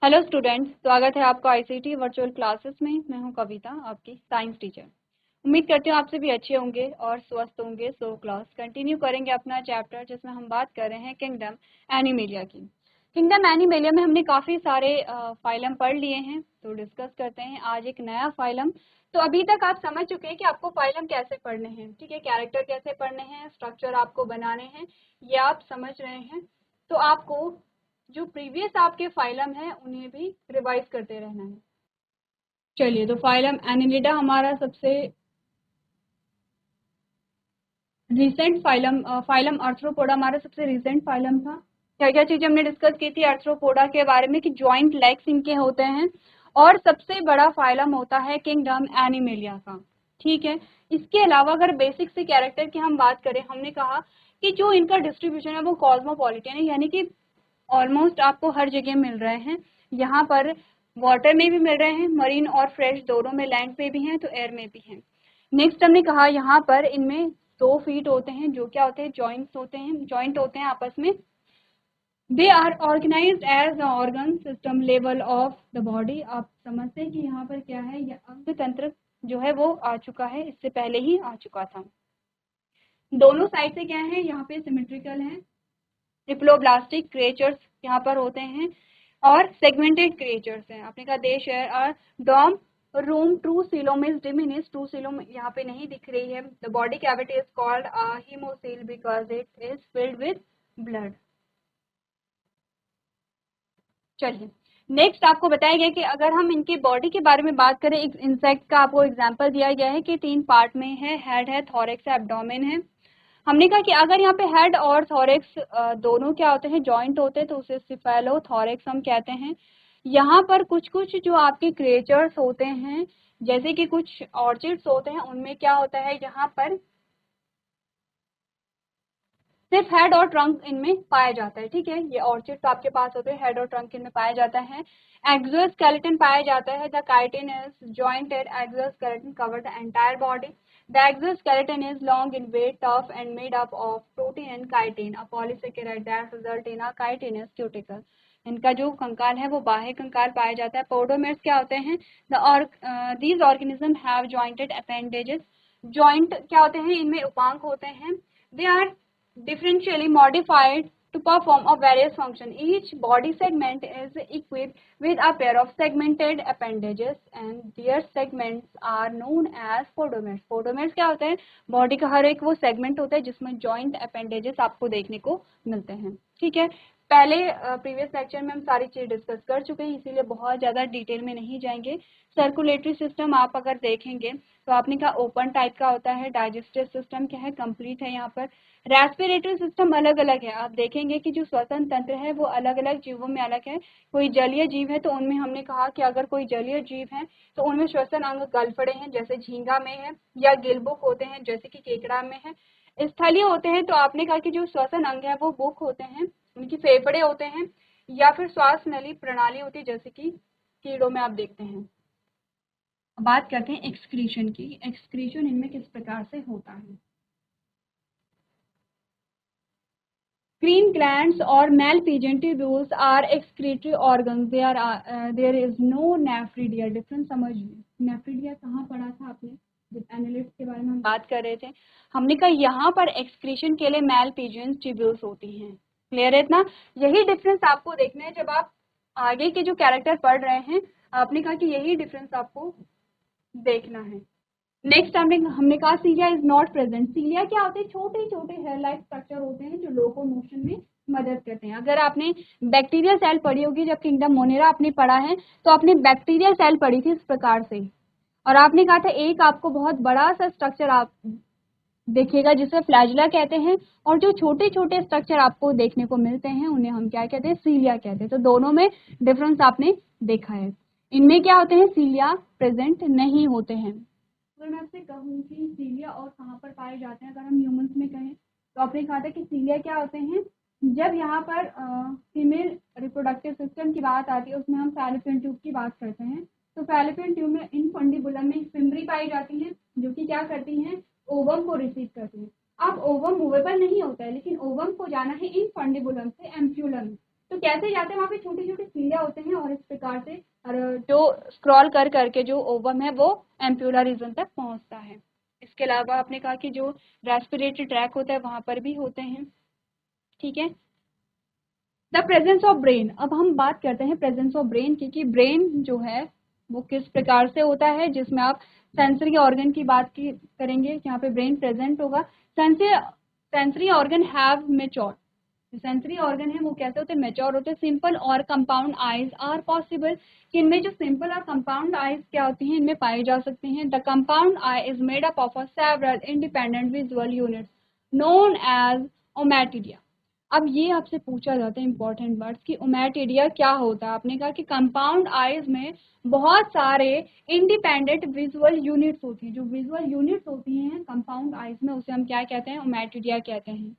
Hello students, स्वागत है आपका आईसीटी वर्चुअल क्लासेस में। मैं हूं कविता, आपकी साइंस टीचर। उम्मीद करती हूँ आपसे भी अच्छे होंगे और स्वस्थ होंगे। सो क्लास कंटिन्यू करेंगे अपना चैप्टर, जिसमें हम बात कर रहे हैं किंगडम एनिमेलिया की। किंगडम एनिमेलिया में हमने काफ़ी सारे फाइलम पढ़ लिए हैं, तो डिस्कस करते हैं आज एक नया फाइलम। तो अभी तक आप समझ चुके हैं कि आपको फाइलम कैसे पढ़ने हैं, ठीक है, कैरेक्टर कैसे पढ़ने हैं, स्ट्रक्चर आपको बनाने हैं, ये आप समझ रहे हैं। तो आपको जो प्रीवियस आपके फाइलम है उन्हें भी रिवाइज करते रहना है। चलिए, तो फाइलम एनिलिडा हमारा सबसे रिसेंट फाइलम आर्थ्रोपोडा हमारा सबसे रिसेंट फाइलम था। क्या क्या चीज़ हमने डिस्कस की थी आर्थ्रोपोडा के बारे में कि जॉइंट लेग्स इनके होते हैं, और सबसे बड़ा फाइलम होता है किंगडम एनिमेलिया का, ठीक है। इसके अलावा अगर बेसिक से कैरेक्टर की हम बात करें, हमने कहा कि जो इनका डिस्ट्रीब्यूशन है वो कॉस्मोपॉलिटन है, यानी कि ऑलमोस्ट आपको हर जगह मिल रहे हैं। यहाँ पर वाटर में भी मिल रहे हैं, मरीन और फ्रेश दोनों में, लैंड पे भी हैं तो एयर में भी हैं। नेक्स्ट हमने कहा यहाँ पर इनमें 2 फीट होते हैं, जो क्या होते हैं, जॉइंट होते हैं आपस में। They are organised as the organ system level of the body. आप समझते हैं कि यहाँ पर क्या है, यह अंग तंत्र जो है वो आ चुका है, इससे पहले ही आ चुका था। दोनों साइड से क्या है, यहाँ पे सिमेट्रिकल है। डिप्लोब्लास्टिक क्रिएचर्स यहाँ पर होते हैं और सेगमेंटेड क्रिएचर्स हैं। आपने कहा देश है और डॉम रूम true coelom is diminish. True coelom यहाँ पे नहीं दिख रही है। The body cavity is called haemocoel because it is filled with blood. चलिए, नेक्स्ट आपको बताया गया कि अगर हम इनके बॉडी के बारे में बात करें, एक इंसेक्ट का आपको एग्जांपल दिया गया है कि 3 पार्ट में है, हेड है, थॉरेक्स है, एब्डोमेन है। हमने कहा कि अगर यहाँ पे हेड और थॉरेक्स दोनों क्या होते हैं, जॉइंट होते हैं, तो उसे सिफेलोथॉरेक्स हम कहते हैं। यहाँ पर कुछ कुछ जो आपके क्रिएचर्स होते हैं, जैसे कि कुछ ऑर्चिड्स होते हैं, उनमें क्या होता है, यहाँ पर सिर्फ हेड और ट्रंक इनमें पाया जाता है, ठीक है। ये ऑर्चिड तो आपके पास होते हैं, हेड और ट्रंक इनमें पाया जाता है। एक्सोस्केलेटन पाया जाता है। The chitin is jointed exoskeleton cover the entire body. The exoskeleton is long in weight, tough and made up of protein and chitin, a polysaccharide that result in a chitinous cuticle. इनका जो कंकाल है वो बाह्य कंकाल पाया जाता है। पोडोमेर्स क्या होते हैं, these organism have jointed appendages. Joint क्या होते हैं, इनमें उपांग होते हैं। They are differentially modified to perform a various function. Each body segment is equipped with a pair of segmented appendages and their segments are known as podomeres. Podomeres क्या होते हैं, बॉडी का हर एक वो सेगमेंट होता है जिसमें जॉइंट अपेंडेजेस आपको देखने को मिलते हैं, ठीक है। पहले प्रीवियस लेक्चर में हम सारी चीज़ डिस्कस कर चुके हैं, इसीलिए बहुत ज़्यादा डिटेल में नहीं जाएंगे। सर्कुलेटरी सिस्टम आप अगर देखेंगे तो आपने कहा ओपन टाइप का होता है। डाइजेस्टिव सिस्टम क्या है, कंप्लीट है। यहाँ पर रेस्पिरेटरी सिस्टम अलग अलग है। आप देखेंगे कि जो श्वसन तंत्र है वो अलग अलग जीवों में अलग है। कोई जलीय जीव है तो उनमें हमने कहा कि अगर कोई जलीय जीव है तो उनमें श्वसन अंग गलफड़े हैं, जैसे झींगा में है, या गिलबुक होते हैं जैसे कि केकड़ा में है। स्थलीय होते हैं तो आपने कहा कि जो श्वसन अंग है वो बुक होते हैं, उनकी फेफड़े होते हैं, या फिर श्वास नली प्रणाली होती है जैसे कि कीड़ों में आप देखते हैं। बात करते हैं एक्सक्रीशन की। एक्सक्रीशन इनमें किस प्रकार से होता है। Green glands or malpigment tubules are excretory organs. There is no nephridia. Difference समझिए। nephridia कहाँ पढ़ा था आपने, जब एनालिस्ट के बारे में हम बात कर रहे थे। हमने कहा यहाँ पर एक्सक्रीशन के लिए malpigment tubules होती हैं। क्लियर है इतना। यही डिफरेंस आपको देखना है जब आप आगे के जो कैरेक्टर पढ़ रहे हैं। आपने कहा कि यही डिफरेंस आपको देखना है। नेक्स्ट हमने कहा सीलिया इज नॉट प्रेजेंट। सीलिया क्या होते हैं, छोटे छोटे हेयर लाइक स्ट्रक्चर होते हैं जो लोकोमोशन में मदद करते हैं। अगर आपने बैक्टीरियल सेल पढ़ी होगी, जब किंगडम मोनेरा आपने पढ़ा है तो आपने बैक्टीरियल सेल पढ़ी थी इस प्रकार से, और आपने कहा था एक आपको बहुत बड़ा सा स्ट्रक्चर आप देखिएगा जिसे फ्लैजुला कहते हैं, और जो छोटे छोटे स्ट्रक्चर आपको देखने को मिलते हैं उन्हें हम क्या कहते हैं, सीलिया कहते हैं। तो दोनों में डिफरेंस आपने देखा है। इनमें क्या होते हैं, सीलिया प्रेजेंट नहीं होते हैं। अगर मैं आपसे कहूँ कि सीलिया और कहाँ पर पाए जाते हैं, अगर हम ह्यूमंस में कहें तो आपने कहा था कि सीलिया क्या होते हैं, जब यहाँ पर फीमेल रिप्रोडक्टिव सिस्टम की बात आती है उसमें हम फैलोपियन ट्यूब की बात करते हैं। तो फैलोपियन ट्यूब में इनफंडिबुलम में फिम्बरी पाई जाती है जो कि क्या करती हैं, ओवम को रिसीव करती है। अब ओवम मूवेबल नहीं होता है, लेकिन ओवम को जाना है इनफंडिबुलम से एम्फ्यूलम। तो कैसे जाते हैं, वहाँ पे छोटे छोटे सीढ़ियाँ होते हैं और इस प्रकार से जो स्क्रॉल कर करके जो ओवम है वो एम्प्यूला रीजन तक पहुँचता है। इसके अलावा आपने कहा कि जो रेस्पिरेटरी ट्रैक होता है वहाँ पर भी होते हैं, ठीक है। द प्रेजेंस ऑफ ब्रेन, अब हम बात करते हैं प्रेजेंस ऑफ ब्रेन की, कि ब्रेन जो है वो किस प्रकार से होता है, जिसमें आप सेंसरी ऑर्गन की बात की करेंगे, यहाँ पे ब्रेन प्रेजेंट होगा। Sensory organ have mature, sensory organ है वो कैसे होते हैं, मेच्योर होते हैं। सिंपल और कंपाउंड आईज आर पॉसिबल, कि इनमें जो सिंपल और कंपाउंड आईज क्या होती हैं, इनमें पाई जा सकती हैं। The compound eye is made up of several independent visual units known as ommatidia. अब ये आपसे पूछा जाता है इंपॉर्टेंट वर्ड्स कि ओमैटिडिया क्या होता है। आपने कहा कि कंपाउंड आईज में बहुत सारे इंडिपेंडेंट विजुअल यूनिट्स होती हैं, जो विजुअल यूनिट्स होती हैं कंपाउंड आईज में उसे हम क्या कहते हैं, ओमैटिडिया कहते हैं।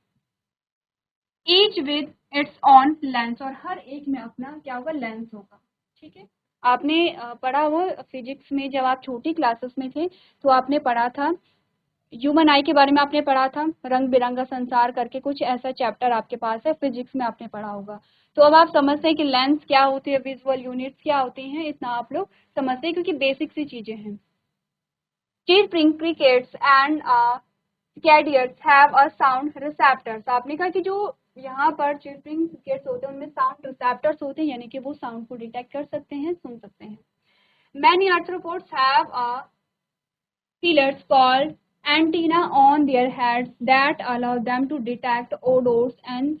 Each with its on lens, और हर एक में अपना क्या होगा, लेंस होगा, ठीक है। आपने पढ़ा हो फिजिक्स में, जब आप छोटी क्लासेस में थे तो आपने पढ़ा था ह्यूमन आई के बारे में, आपने पढ़ा था रंग बिरंगा संसार करके, कुछ ऐसा चैप्टर आपके पास है फिजिक्स में, आपने पढ़ा होगा। तो अब आप समझते हैं कि लेंस क्या होती है, विजुअल यूनिट्स क्या होती हैं, इतना आप लोग समझते हैं क्योंकि बेसिक सी चीजें हैं। Chirping crickets and katydids have a sound receptors, आपने कहा कि जो यहाँ पर चिरपिंग क्रिकेट्स होते हैं उनमें साउंड रिसेप्टर्स होते हैं, यानी कि वो साउंड को डिटेक्ट कर सकते हैं, सुन सकते हैं। Many arthropods have a pillars called antenna on their heads that allow them to detect odors and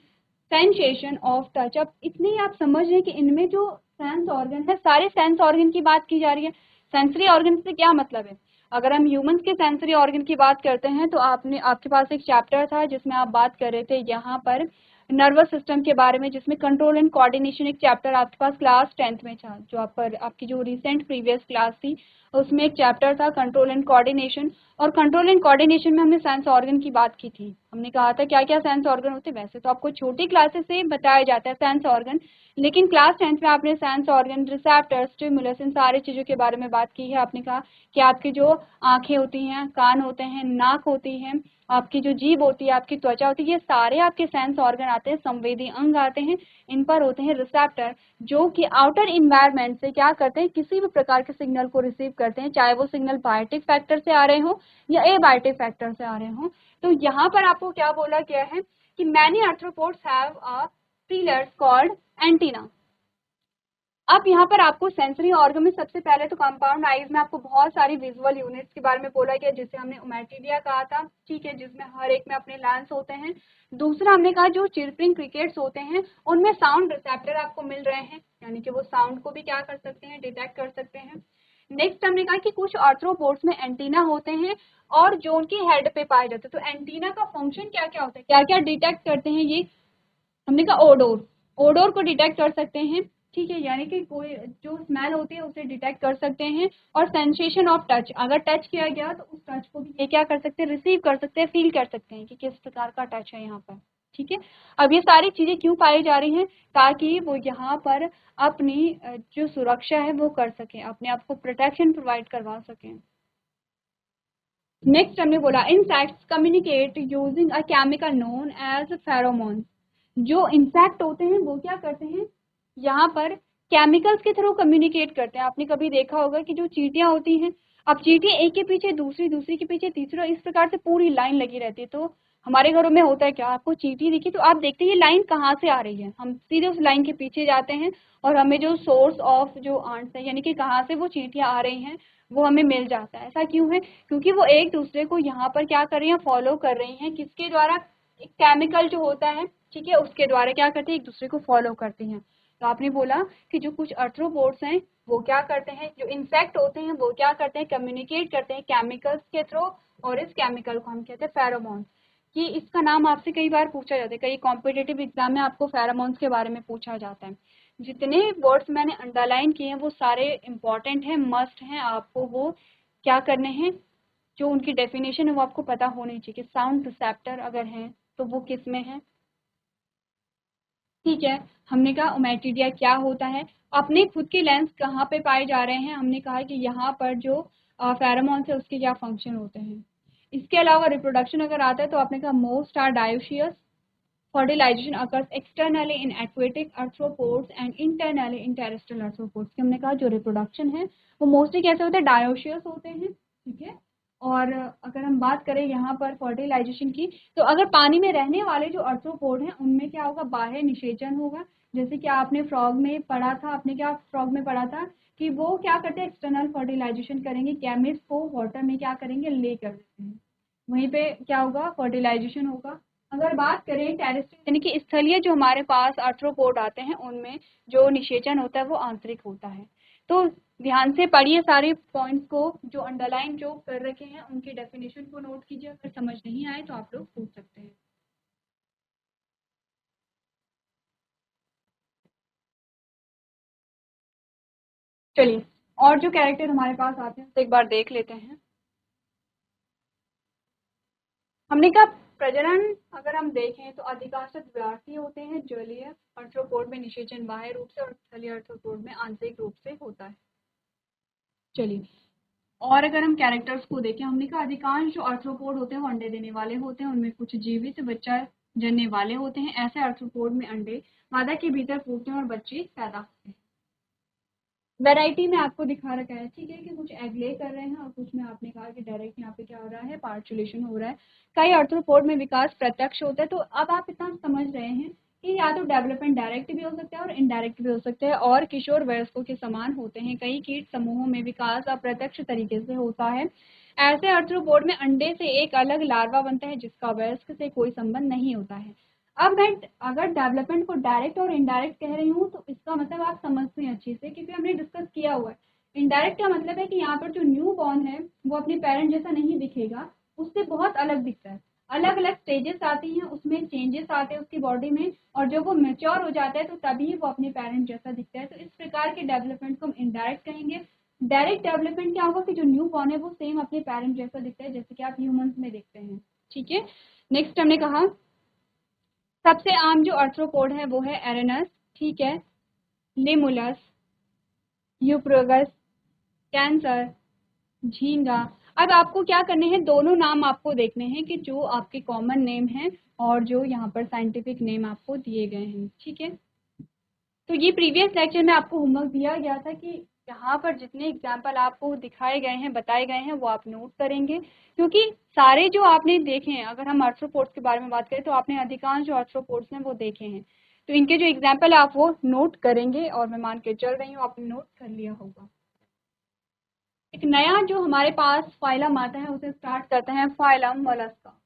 sensation of touch। अब इतनी आप समझ रहे हैं कि इनमें जो सेंस ऑर्गन है, सारे सेंस ऑर्गन की बात की जा रही है। सेंसरी ऑर्गन से क्या मतलब है, अगर हम ह्यूमंस के सेंसरी ऑर्गन की बात करते हैं तो आपके पास एक चैप्टर था जिसमें आप बात कर रहे थे यहाँ पर नर्वस सिस्टम के बारे में, जिसमें कंट्रोल एंड कोऑर्डिनेशन एक चैप्टर आपके पास क्लास 10th में था, जो आपकी जो रिसेंट प्रीवियस क्लास थी उसमें एक चैप्टर था कंट्रोल एंड कोऑर्डिनेशन। और कंट्रोल एंड कोऑर्डिनेशन में हमने सेंस ऑर्गन की बात की थी, हमने कहा था क्या क्या सेंस ऑर्गन होते हैं। वैसे तो आपको छोटी क्लासेस से बताया जाता है सेंस ऑर्गन, लेकिन क्लास 10th में आपने सेंस ऑर्गन, रिसेप्टर, स्टिमुलस, इन सारी चीज़ों के बारे में बात की है। आपने कहा कि आपकी जो आंखें होती हैं, कान होते हैं, नाक होती है, आपकी जो जीभ होती है, आपकी त्वचा होती है, ये सारे आपके सेंस ऑर्गन आते हैं, संवेदी अंग आते हैं। इन पर होते हैं रिसेप्टर, जो कि आउटर इन्वायरमेंट से क्या करते हैं, किसी भी प्रकार के सिग्नल को रिसीव करते हैं, चाहे वो सिग्नल बायोटिक फैक्टर से आ रहे हो या एबायोटिक फैक्टर से आ रहे हो। तो यहाँ पर आपको क्या बोला गया है कि many arthropods have a feelers called antenna. अब यहाँ पर आपको सेंसरी ऑर्गन में सबसे पहले तो कंपाउंड आईज में आपको बहुत सारी विजुअल यूनिट्स के बारे में बोला गया, जिसे हमने ओमैटिडिया कहा था, ठीक है, जिसमें हर एक में अपने लेंस होते हैं। दूसरा हमने कहा जो चिरपिंग क्रिकेट्स होते हैं उनमें साउंड रिसेप्टर आपको मिल रहे हैं, यानी कि वो साउंड को भी क्या कर सकते हैं, डिटेक्ट कर सकते हैं। नेक्स्ट हमने कहा कि कुछ आर्थ्रोपोड्स में एंटीना होते हैं और जो उनकी हेड पे पाए जाते हैं। तो एंटीना का फंक्शन क्या क्या होता है, क्या क्या डिटेक्ट करते हैं, ये हमने कहा ओडोर, ओडोर को डिटेक्ट कर सकते हैं, ठीक है, यानी कि कोई जो स्मेल होती है उसे डिटेक्ट कर सकते हैं। और सेंसेशन ऑफ टच, अगर टच किया गया तो उस टच को भी ये क्या कर सकते हैं, रिसीव कर सकते हैं, फील कर सकते हैं कि किस प्रकार का टच है यहाँ पर, ठीक है। अब ये सारी चीजें क्यों पाई जा रही हैं, ताकि वो यहाँ पर अपनी जो सुरक्षा है वो कर सकें, अपने आप को प्रोटेक्शन प्रोवाइड करवा सकें। नेक्स्ट हमने बोला insects communicate using a chemical known as pheromone. जो इंसेक्ट होते हैं वो क्या करते हैं, यहाँ पर केमिकल्स के थ्रू कम्युनिकेट करते हैं। आपने कभी देखा होगा कि जो चींटियां होती हैं, अब चींटियां एक के पीछे दूसरी, दूसरी के पीछे तीसरा, इस प्रकार से पूरी लाइन लगी रहती है। तो हमारे घरों में होता है क्या, आपको चींटी दिखी तो आप देखते हैं ये लाइन कहाँ से आ रही है, हम सीधे उस लाइन के पीछे जाते हैं और हमें जो सोर्स ऑफ जो आंट्स है, यानी कि कहाँ से वो चींटियां आ रही हैं, वो हमें मिल जाता है। ऐसा क्यों है, क्योंकि वो एक दूसरे को यहाँ पर क्या कर रही हैं, फॉलो कर रही हैं, किसके द्वारा, एक केमिकल जो होता है, ठीक है, उसके द्वारा क्या करते हैं, एक दूसरे को फॉलो करते हैं। तो आपने बोला कि जो कुछ आर्थ्रोपोड्स हैं वो क्या करते हैं, जो इंसेक्ट होते हैं वो क्या करते हैं, कम्युनिकेट करते हैं केमिकल्स के थ्रू, और इस केमिकल को हम कहते हैं फेरोमोन। कि इसका नाम आपसे कई बार पूछा जाता है, कई कॉम्पिटेटिव एग्जाम में आपको फेरोमोन्स के बारे में पूछा जाता है। जितने वर्ड्स मैंने अंडरलाइन किए हैं वो सारे इंपॉर्टेंट हैं, मस्ट हैं, आपको वो क्या करने हैं, जो उनकी डेफिनेशन है वो आपको पता होनी चाहिए कि साउंड रिसेप्टर अगर हैं तो वो किस में है, ठीक है। हमने कहा ओमैटिडिया क्या होता है, अपने खुद के लेंस कहाँ पे पाए जा रहे हैं, हमने कहा कि यहाँ पर जो फेरोमोन्स है उसके क्या फंक्शन होते हैं। इसके अलावा रिप्रोडक्शन अगर आता है तो आपने कहा most are dioecious, fertilisation occurs externally in aquatic arthropods and internally in terrestrial arthropods. हमने कहा जो रिप्रोडक्शन है वो मोस्टली कैसे होते हैं, डायोशियस होते हैं, ठीक है। और अगर हम बात करें यहाँ पर फर्टिलाइजेशन की, तो अगर पानी में रहने वाले जो आर्थ्रोपोड हैं उनमें क्या होगा, बाह्य निषेचन होगा। जैसे कि आपने फ्रॉग में पढ़ा था, आपने क्या फ्रॉग में पढ़ा था कि वो क्या करते हैं, एक्सटर्नल फर्टिलाइजेशन करेंगे, गैमेट्स को वाटर में क्या करेंगे, ले कर देते हैं, वहीं पे क्या होगा, फर्टिलाइजेशन होगा। अगर बात करें टेरेस्ट्रियल यानी कि स्थलीय जो हमारे पास आर्थ्रोपोड आते हैं उनमें जो निषेचन होता है वो आंतरिक होता है। तो ध्यान से पढ़िए सारे पॉइंट्स को, जो अंडरलाइन जो कर रखे हैं उनकी डेफिनेशन को नोट कीजिए। अगर समझ नहीं आए तो आप लोग पूछ सकते हैं। चलिए, और जो कैरेक्टर हमारे पास आते हैं तो एक बार देख लेते हैं। हमने कहा प्रजनन अगर हम देखें तो अधिकांश द्विआर्थी होते हैं, जलीय आर्थ्रोपोड में निषेचन बाह्य रूप से और स्थलीय आर्थ्रोपोड में आंतरिक रूप से होता है। चलिए, और अगर हम कैरेक्टर्स को देखें, हमने कहा अधिकांश जो आर्थ्रोपोड होते हैं वो अंडे देने वाले होते हैं, उनमें कुछ जीवित बच्चा जनने वाले होते हैं। ऐसे आर्थ्रोपोड में अंडे मादा के भीतर फूटते हैं और बच्चे पैदा होते हैं। वैरायटी में आपको दिखा रखा है, ठीक है, कि कुछ एग ले कर रहे हैं और कुछ में आपने कहा कि डायरेक्ट यहाँ पे क्या हो रहा है, पार्चुलेशन हो रहा है। कई आर्थ्रोपोड में विकास प्रत्यक्ष होता है। तो अब आप इतना समझ रहे हैं कि या तो डेवलपमेंट डायरेक्ट भी हो सकता है और इनडायरेक्ट भी हो सकता है, और किशोर वयस्कों के समान होते हैं। कई कीट समूहों में विकास अप्रत्यक्ष तरीके से होता है। ऐसे आर्थ्रोपोड में अंडे से एक अलग लार्वा बनता है जिसका वयस्क से कोई संबंध नहीं होता है। अब मैं अगर डेवलपमेंट को डायरेक्ट और इनडायरेक्ट कह रही हूँ तो इसका मतलब आप समझते हैं अच्छे से, क्योंकि हमने डिस्कस किया हुआ है। इनडायरेक्ट का मतलब है कि यहाँ पर जो न्यू बॉर्न है वो अपने पेरेंट जैसा नहीं दिखेगा, उससे बहुत अलग दिखता है। अलग अलग स्टेजेस आती हैं, उसमें चेंजेस आते हैं उसकी बॉडी में, और जब वो मेच्योर हो जाता है तो तभी वो अपने पेरेंट जैसा दिखता है। तो इस प्रकार के डेवलपमेंट को हम इनडायरेक्ट कहेंगे। डायरेक्ट डेवलपमेंट क्या होगा कि जो न्यू बॉर्न है वो सेम अपने पेरेंट जैसा दिखता है, जैसे कि आप ह्यूमंस में देखते हैं, ठीक है। नेक्स्ट हमने कहा सबसे आम जो आर्थ्रोपोड है वो है एरेनस, ठीक है, लिमुलस, यूप्रोगस, कैंसर, झींगा। अब आपको क्या करने हैं, दोनों नाम आपको देखने हैं कि जो आपके कॉमन नेम हैं और जो यहाँ पर साइंटिफिक नेम आपको दिए गए हैं, ठीक है। तो ये प्रीवियस लेक्चर में आपको होमवर्क दिया गया था कि यहाँ पर जितने एग्जाम्पल आपको दिखाए गए हैं, बताए गए हैं, वो आप नोट करेंगे, क्योंकि सारे जो आपने देखे हैं, अगर हम आर्थ्रोपोड्स के बारे में बात करें तो आपने अधिकांश जो आर्थ्रोपोड्स हैं वो देखे हैं। तो इनके जो एग्जाम्पल आप वो नोट करेंगे, और मैं मान के चल रही हूँ आपने नोट कर लिया होगा। एक नया जो हमारे पास फाइलम आता है उसे स्टार्ट करते हैं फाइलम मोलस्का।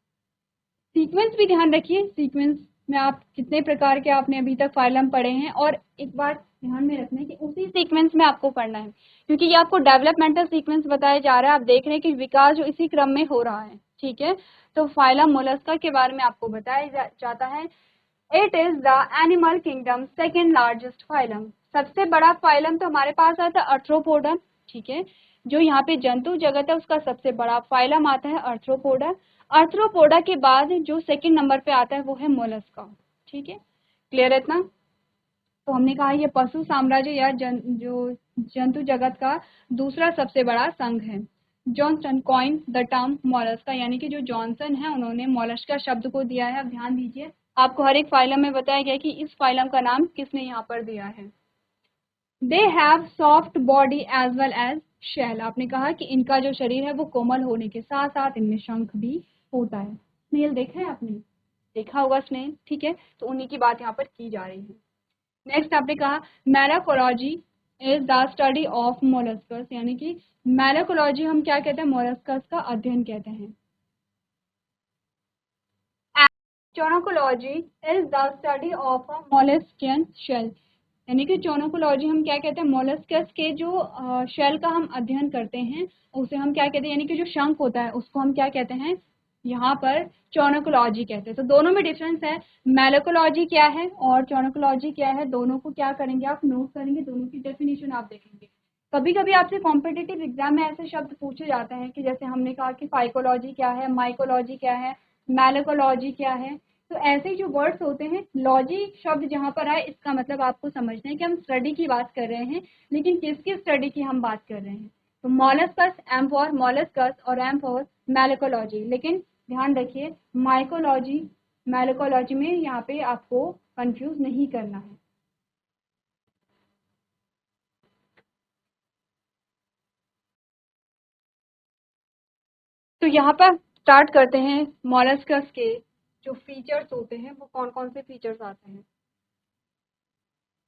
सीक्वेंस भी ध्यान रखिए, सीक्वेंस में आप कितने प्रकार के आपने अभी तक फाइलम पढ़े हैं, और एक बार ध्यान में रखना है कि उसी सीक्वेंस में आपको पढ़ना है, क्योंकि ये आपको डेवलपमेंटल सीक्वेंस बताया जा रहा है। आप देख रहे हैं कि विकास जो इसी क्रम में हो रहा है, ठीक है। तो फाइलम मोलस्का के बारे में आपको बताया जाता है। It is the animal kingdom second largest phylum. सबसे बड़ा फाइलम तो हमारे पास आता है आर्थ्रोपोडा, ठीक है। जो यहाँ पे जंतु जगत है उसका सबसे बड़ा फाइलम आता है आर्थ्रोपोडा। आर्थ्रोपोडा के बाद जो सेकंड नंबर पे आता है वो है मोलस्का, ठीक है। क्लियर है इतना? तो हमने कहा ये पशु साम्राज्य या जो जंतु जगत का दूसरा सबसे बड़ा संघ है। Johnson coin the term Mollusca, यानी कि जो जॉनसन है उन्होंने मोलस्का शब्द को दिया है। अब ध्यान दीजिए, आपको हर एक फाइलम में बताया गया कि इस फाइलम का नाम किसने यहाँ पर दिया है। They have soft body as well as shell. आपने कहा कि इनका जो शरीर है वो कोमल होने के साथ साथ इनमें शंख भी होता है। स्नेल देखा है आपने, देखा होगा स्नेल, ठीक है। तो उन्हीं की बात यहाँ पर की जा रही है। नेक्स्ट आपने कहा malacology is the study of molluscs, यानी कि मैलाकोलॉजी हम क्या कहते हैं, मोलस्कस का अध्ययन कहते हैं। Conchology is the study of a molluscan shell, यानी कि चोनोकोलॉजी हम क्या कहते हैं, मोलस्कस के जो शेल का हम अध्ययन करते हैं उसे हम क्या कहते हैं, यानी कि जो शंख होता है उसको हम क्या कहते हैं, यहाँ पर चोनोकोलॉजी कहते हैं। तो दोनों में डिफरेंस है, मैलाकोलॉजी क्या है और चोनोकोलॉजी क्या है, दोनों को क्या करेंगे आप नोट करेंगे, दोनों की डेफिनेशन आप देखेंगे। कभी कभी आपसे कॉम्पिटिटिव एग्जाम में ऐसे शब्द पूछे जाते हैं कि जैसे हमने कहा कि फाइकोलॉजी क्या है, माइकोलॉजी क्या है, मैलाकोलॉजी क्या है। तो ऐसे जो वर्ड्स होते हैं, लॉजी शब्द जहाँ पर आए इसका मतलब आपको समझना है कि हम स्टडी की बात कर रहे हैं, लेकिन किसकी स्टडी की हम बात कर रहे हैं। तो मॉलस्कस, एम फॉर मॉलस्कस और एम फॉर मैलाकोलॉजी। लेकिन ध्यान रखिए माइकोलॉजी मैलोकोलॉजी में यहाँ पे आपको कंफ्यूज नहीं करना है। तो यहाँ पर स्टार्ट करते हैं मॉलस्कस के जो फीचर्स होते हैं वो कौन कौन से फीचर्स आते हैं।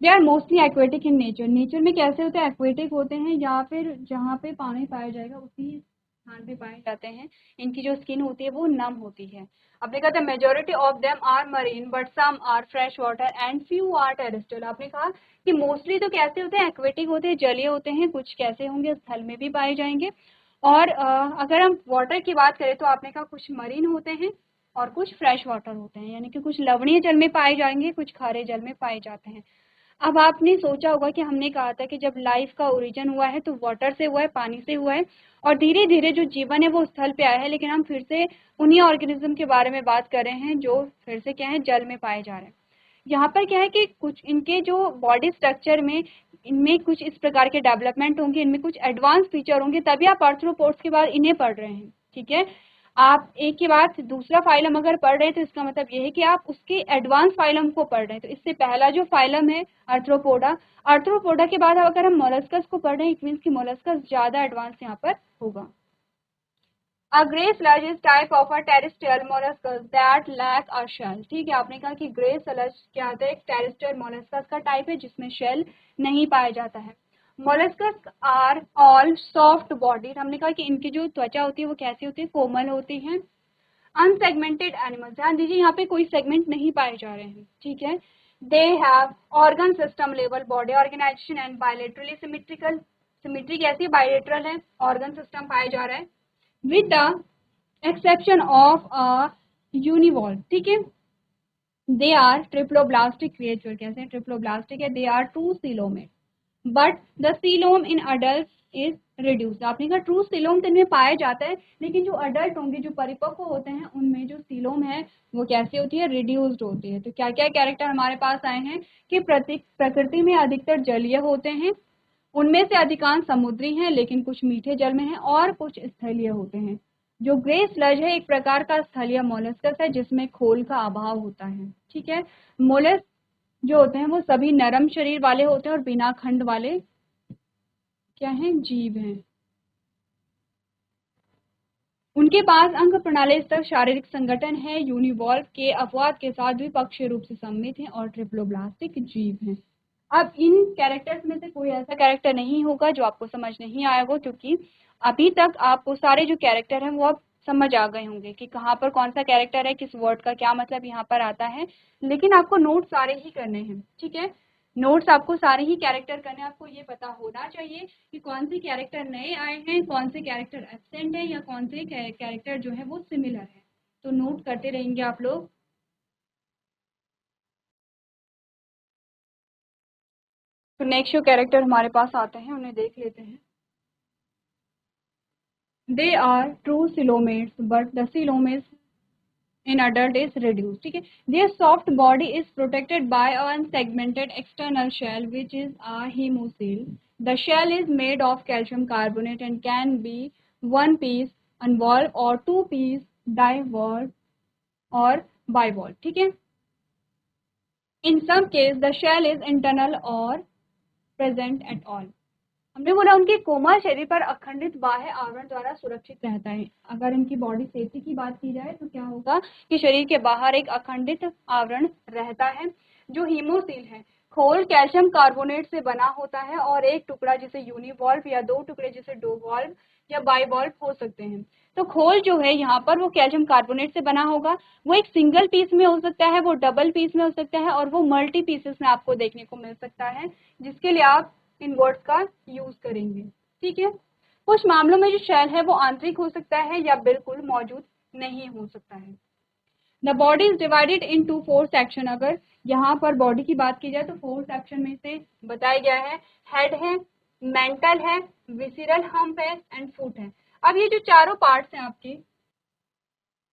They are mostly aquatic in nature. Nature में कैसे होते हैं, एक्वेटिक होते हैं या फिर जहाँ पे पानी पाया जाएगा उसी स्थान पे पाए जाते हैं। इनकी जो स्किन होती है वो नम होती है। आपने कहा था majority of them are marine but some are fresh water and few are terrestrial. आपने कहा कि मोस्टली तो कैसे होते हैं, एक्वेटिक होते हैं, जलीय होते हैं, कुछ कैसे होंगे स्थल में भी पाए जाएंगे। और अगर हम वाटर की बात करें तो आपने कहा कुछ मरीन होते हैं और कुछ फ्रेश वाटर होते हैं, यानी कि कुछ लवणीय जल में पाए जाएंगे, कुछ खारे जल में पाए जाते हैं। अब आपने सोचा होगा कि हमने कहा था कि जब लाइफ का ओरिजिन हुआ है तो वाटर से हुआ है, पानी से हुआ है, और धीरे धीरे जो जीवन है वो स्थल पे आया है। लेकिन हम फिर से उन्हीं ऑर्गेनिज्म के बारे में बात कर रहे हैं जो फिर से क्या है, जल में पाए जा रहे हैं। यहाँ पर क्या है कि कुछ इनके जो बॉडी स्ट्रक्चर में इनमें कुछ इस प्रकार के डेवलपमेंट होंगे, इनमें कुछ एडवांस फीचर होंगे, तभी आप आर्थ्रोपोड्स के बाद इन्हें पढ़ रहे हैं। ठीक है, आप एक के बाद दूसरा फाइलम अगर पढ़ रहे हैं तो इसका मतलब ये है कि आप उसके एडवांस फाइलम को पढ़ रहे हैं। तो इससे पहला जो फाइलम है आर्थ्रोपोडा, आर्थ्रोपोडा के बाद अगर हम मोलस्कस को पढ़ रहे हैं, इट मीन्स कि मोलस्कस ज्यादा एडवांस यहाँ पर होगा। A gray sludge is type of a terrestrial molluscus that lack a shell। ठीक है, आपने कहा कि ग्रे स्लज क्या होता है, एक टेरेस्ट्रियल मोलस्कस का टाइप है जिसमें शेल नहीं पाया जाता है। Molluscs are all soft bodied. हमने कहा कि इनकी जो त्वचा होती है वो कैसी होती है, कोमल होती है। अनसेगमेंटेड एनिमल, ध्यान दीजिए यहाँ पे कोई सेगमेंट नहीं पाए जा रहे हैं। ठीक है, they have organ system level body organisation and bilaterally symmetrical. Symmetry कैसी, बायलेटरल है, ऑर्गन सिस्टम पाया जा रहा है with the exception of a univalve। ठीक है, they are triploblastic creature। कैसे हैं, ट्रिप्लोब्लास्टिक है। they are true coelomate but the coelom in adults is reduced। आपने कहा ट्रू सीलोम तो इनमें पाया जाता है, लेकिन जो अडल्ट होंगे, जो परिपक्व होते हैं, उनमें जो सीलोम है वो कैसे होती है, रिड्यूस्ड होती है। तो क्या क्या कैरेक्टर हमारे पास आए हैं कि प्रकृति में अधिकतर जलीय होते हैं, उनमें से अधिकांश समुद्री हैं लेकिन कुछ मीठे जल में हैं, और कुछ स्थलीय होते हैं। जो ग्रे स्लज है एक प्रकार का स्थलीय मोलस्कस है जिसमें खोल का अभाव होता है। ठीक है, मोलस्क जो होते हैं वो सभी नरम शरीर वाले होते हैं और बिना खंड वाले क्या हैं, जीव हैं। उनके पास अंग प्रणाली स्तर शारीरिक संगठन है, यूनिवॉल्व के अपवाद के साथ द्विपक्षीय रूप से सम्मिलित हैं और ट्रिप्लोब्लास्टिक जीव हैं। अब इन कैरेक्टर्स में से कोई ऐसा कैरेक्टर नहीं होगा जो आपको समझ नहीं आया हो, क्योंकि अभी तक आपको सारे जो कैरेक्टर हैं वो आप समझ आ गए होंगे कि कहाँ पर कौन सा कैरेक्टर है, किस वर्ड का क्या मतलब यहाँ पर आता है। लेकिन आपको नोट सारे ही करने हैं। ठीक है, नोट्स आपको सारे ही कैरेक्टर करने, आपको ये पता होना चाहिए कि कौन से कैरेक्टर नए आए हैं, कौन से कैरेक्टर एब्सेंट है, या कौन से कैरेक्टर जो है वो सिमिलर है। तो नोट करते रहेंगे आप लोग। तो नेक्स्ट जो कैरेक्टर हमारे पास आते हैं उन्हें देख लेते हैं। They are true coelomates but the coelomates in adult is reduced। ठीक है, their soft body is protected by a segmented external shell which is a hemocoel। the shell is made of calcium carbonate and can be one piece unvalved or two piece divalved or bivalved। ठीक है, in some case the shell is internal or present at all। हमने बोला उनके कोमल शरीर पर अखंडित बाह्य आवरण द्वारा सुरक्षित रहता है। अगर इनकी बॉडी सेफ्टी की बात की जाए तो क्या होगा कि शरीर के बाहर एक अखंडित आवरण रहता है जो हीमोसील है। खोल कैल्शियम कार्बोनेट से बना होता है और एक टुकड़ा जिसे यूनिवॉल्व या दो टुकड़े जिसे डोवॉल्व या बाइवॉल्व हो सकते हैं। तो खोल जो है यहाँ पर वो कैल्शियम कार्बोनेट से बना होगा। वो एक सिंगल पीस में हो सकता है, वो डबल पीस में हो सकता है, और वो मल्टी पीसेस में आपको देखने को मिल सकता है, जिसके लिए आप इन वर्ड्स का यूज करेंगे। ठीक है, कुछ मामलों में जो शेल है वो आंतरिक हो सकता है या बिल्कुल मौजूद नहीं हो सकता है। The body is divided into four section. अगर यहाँ पर बॉडी की बात की जाए तो फोर सेक्शन में से बताया गया है, हेड है, मेंटल है, विसिरल हम्प है एंड फुट है। अब ये जो चारों पार्ट्स हैं आपके,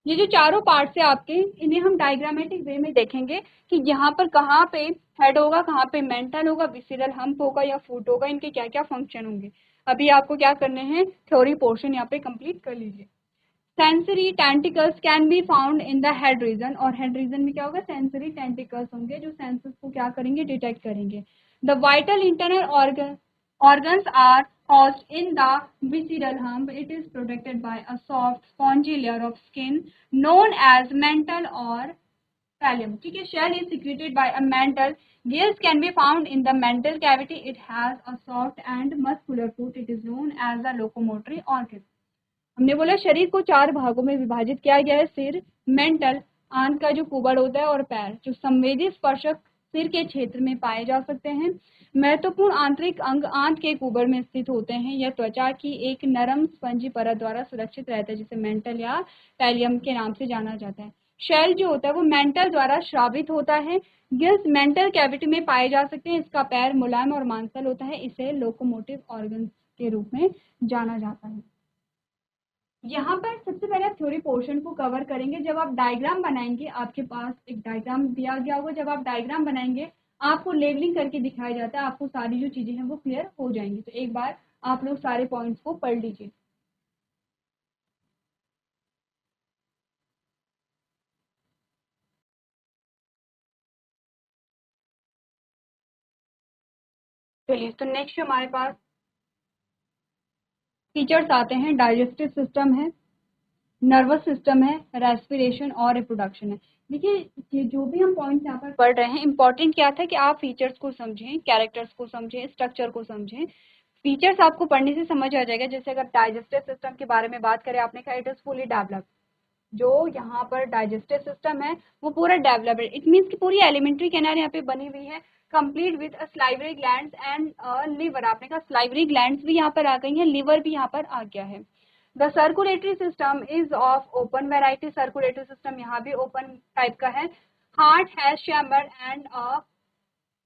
ये जो चारों पार्ट्स है आपके, इन्हें हम डायग्रामेटिक वे में देखेंगे कि यहाँ पर कहाँ पे हेड होगा, कहाँ पे मेंटल होगा, विसिरल हम्प होगा या फुट होगा, इनके क्या क्या फंक्शन होंगे। अभी आपको क्या करने हैं, थ्योरी पोर्शन यहाँ पे कंप्लीट कर लीजिए। Sensory tentacles can be found in the head region, और हेड रीजन में क्या होगा, सेंसरी टेंटिकल्स होंगे जो सेंसेस को क्या करेंगे, डिटेक्ट करेंगे। The vital internal organs are housed in the visceral hump. It is protected by a soft spongy layer of skin known as mantle or phallus. ठीक है, shell is secreted by a mantle. Gills can be found in the mantle cavity. It has a soft and muscular foot. It is known as the locomotory organ. हमने बोला शरीर को 4 भागों में विभाजित किया गया है, सिर, मेंटल, आंत का जो कुबड़ होता है, और पैर, जो संवेदी स्पर्शक सिर के क्षेत्र में पाए जा सकते हैं। महत्वपूर्ण आंतरिक अंग आंत के कुबड़ में स्थित होते हैं। यह त्वचा की एक नरम स्पंजी परत द्वारा सुरक्षित रहता है, जिसे मेंटल या पैलियम के नाम से जाना जाता है। शेल जो होता है वो मेंटल द्वारा श्रावित होता है। गिल्स मेंटल कैविटी में पाए जा सकते हैं। इसका पैर मुलायम और मांसल होता है। इसे लोकोमोटिव ऑर्गन के रूप में जाना जाता है। यहाँ पर सबसे पहले आप थ्योरी पोर्शन को कवर करेंगे। जब आप डायग्राम बनाएंगे, आपके पास एक डायग्राम दिया गया होगा। जब आप डायग्राम बनाएंगे, आपको लेबलिंग करके दिखाया जाता है, आपको सारी जो चीजें हैं वो क्लियर हो जाएंगी। तो एक बार आप लोग सारे पॉइंट्स को पढ़ लीजिए। चलिए, तो नेक्स्ट हमारे पास फीचर्स आते हैं। डाइजेस्टिव सिस्टम है, नर्वस सिस्टम है, रेस्पिरेशन और रिप्रोडक्शन है। देखिए, ये जो भी हम पॉइंट्स यहाँ पर पढ़ रहे हैं, इंपॉर्टेंट क्या था कि आप फीचर्स को समझें, कैरेक्टर्स को समझें, स्ट्रक्चर को समझें। फीचर्स आपको पढ़ने से समझ आ जाएगा। जैसे अगर डाइजेस्टिव सिस्टम के बारे में बात करें, आपने कहा इट इज फुली डेवलप्ड। जो यहाँ पर डाइजेस्टिव सिस्टम है वो पूरा डेवलप्ड है। इट मीन्स कि पूरी एलिमेंट्री कैनाल यहाँ पे बनी हुई है, complete with salivary glands and liver. आपने कहा स्लाइवरी ग्लैंड्स भी यहाँ पर आ गई हैं, लिवर भी यहाँ पर आ गया है। The circulatory system is of open variety. Circulatory system यहाँ भी ओपन टाइप का है। Heart has chamber and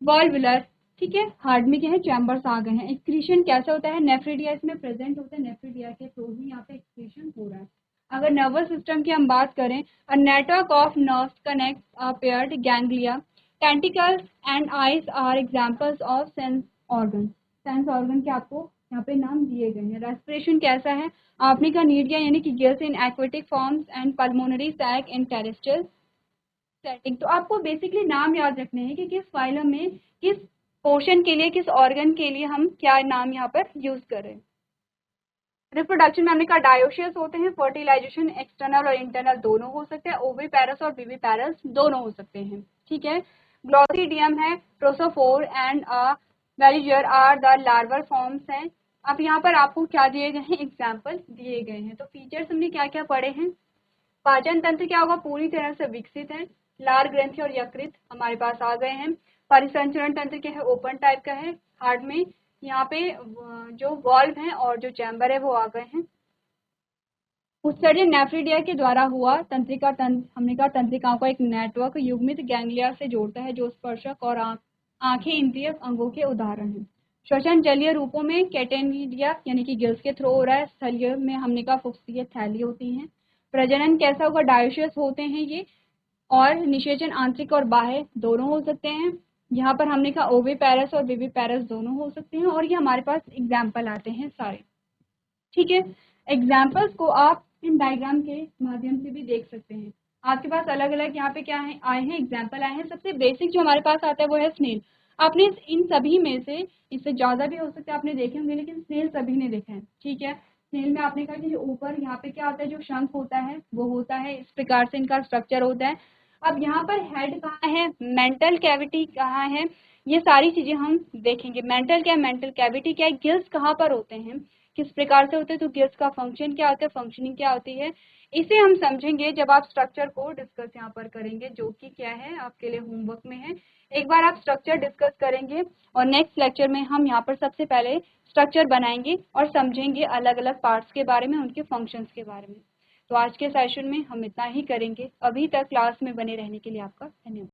valvular. ठीक है, हार्ट में क्या है, चैम्बर्स आ गए हैं। एक्सक्रीशन कैसा होता है, नेफ्रिडिया इसमें प्रेजेंट होता है। नेफ्रिडिया के थ्रू ही यहाँ पे एक्सक्रीशन हो रहा है। अगर नर्वस सिस्टम की हम बात करें, a network of nerves connect a paired ganglia. Tentacles and eyes are examples of sense organ. Sense organ के आपको यहाँ पे नाम दिए गए हैं। रेस्पिरेशन कैसा है, आपने का नीड किया, यानी कि gills in aquatic forms and pulmonary sac in terrestrial setting. तो आपको बेसिकली नाम याद रखने हैं कि किस फाइलम में, किस पोर्शन के लिए, किस ऑर्गन के लिए हम क्या नाम यहाँ पर यूज कर रहे हैं। रिप्रोडक्शन में हमने कहा डायोशियस होते हैं। फर्टिलाइजेशन एक्सटर्नल और इंटरनल दोनों हो सकते हैं। ओविपेरस और विविपेरस दोनों हो सकते हैं। ठीक है, ग्लॉसिडियम है, trochophore and veliger are the larval forms हैं। अब यहाँ पर आपको क्या दिए गए हैं, एग्जाम्पल दिए गए हैं। तो फीचर्स हमने क्या क्या पढ़े हैं। पाचन तंत्र क्या होगा, पूरी तरह से विकसित है। लार ग्रंथि और यकृत हमारे पास आ गए हैं। परिसंचरण तंत्र क्या है, ओपन टाइप का है। हार्ट में यहाँ पे जो वॉल्व है और जो चैम्बर है वो आ गए हैं। उत्सर्जन नेफ्रिडिया के द्वारा हुआ। तंत्रिका तंत्र, हमने कहा तंत्रिकाओं का एक नेटवर्क युग्मित गैंग्लिया से जोड़ता है, जो स्पर्शक और आंखें इंद्रिय अंगों के उदाहरण हैं। श्वसन जलीय रूपों में कैटेनिडिया यानी कि गिल्स के थ्रू हो रहा है। स्थलीय में हमने कहा फुफ्फुसीय थैली होती हैं। प्रजनन कैसा होगा, डायोशियस होते हैं ये, और निषेचन आंतरिक और बाह्य दोनों हो सकते हैं। यहाँ पर हमने कहा ओविपेरस और विविपेरस दोनों हो सकते हैं। और ये हमारे पास एग्जाम्पल आते हैं सारे। ठीक है, एग्जाम्पल्स को आप इन डायग्राम के माध्यम से भी देख सकते हैं। आपके पास अलग अलग यहाँ पे क्या है आए हैं, एग्जाम्पल आए हैं। सबसे बेसिक जो हमारे पास आता है वो है स्नेल। आपने इन सभी में से, इससे ज्यादा भी हो सकता है आपने देखे होंगे, लेकिन स्नेल सभी ने देखा है। ठीक है, स्नेल में आपने कहा कि जो ऊपर यहाँ पे क्या होता है, जो शंख होता है वो होता है, इस प्रकार से इनका स्ट्रक्चर होता है। अब यहाँ पर हेड कहाँ है, मेंटल कैविटी कहाँ है, ये सारी चीजें हम देखेंगे। मेंटल क्या है, मेंटल कैविटी क्या है, गिल्स कहाँ पर होते हैं, किस प्रकार से होते हैं, तो गिल्स का फंक्शन क्या होता है, फंक्शनिंग क्या होती है, इसे हम समझेंगे जब आप स्ट्रक्चर को डिस्कस यहाँ पर करेंगे, जो कि क्या है आपके लिए होमवर्क में है। एक बार आप स्ट्रक्चर डिस्कस करेंगे और नेक्स्ट लेक्चर में हम यहाँ पर सबसे पहले स्ट्रक्चर बनाएंगे और समझेंगे अलग अलग पार्ट्स के बारे में, उनके फंक्शंस के बारे में। तो आज के सेशन में हम इतना ही करेंगे। अभी तक क्लास में बने रहने के लिए आपका धन्यवाद।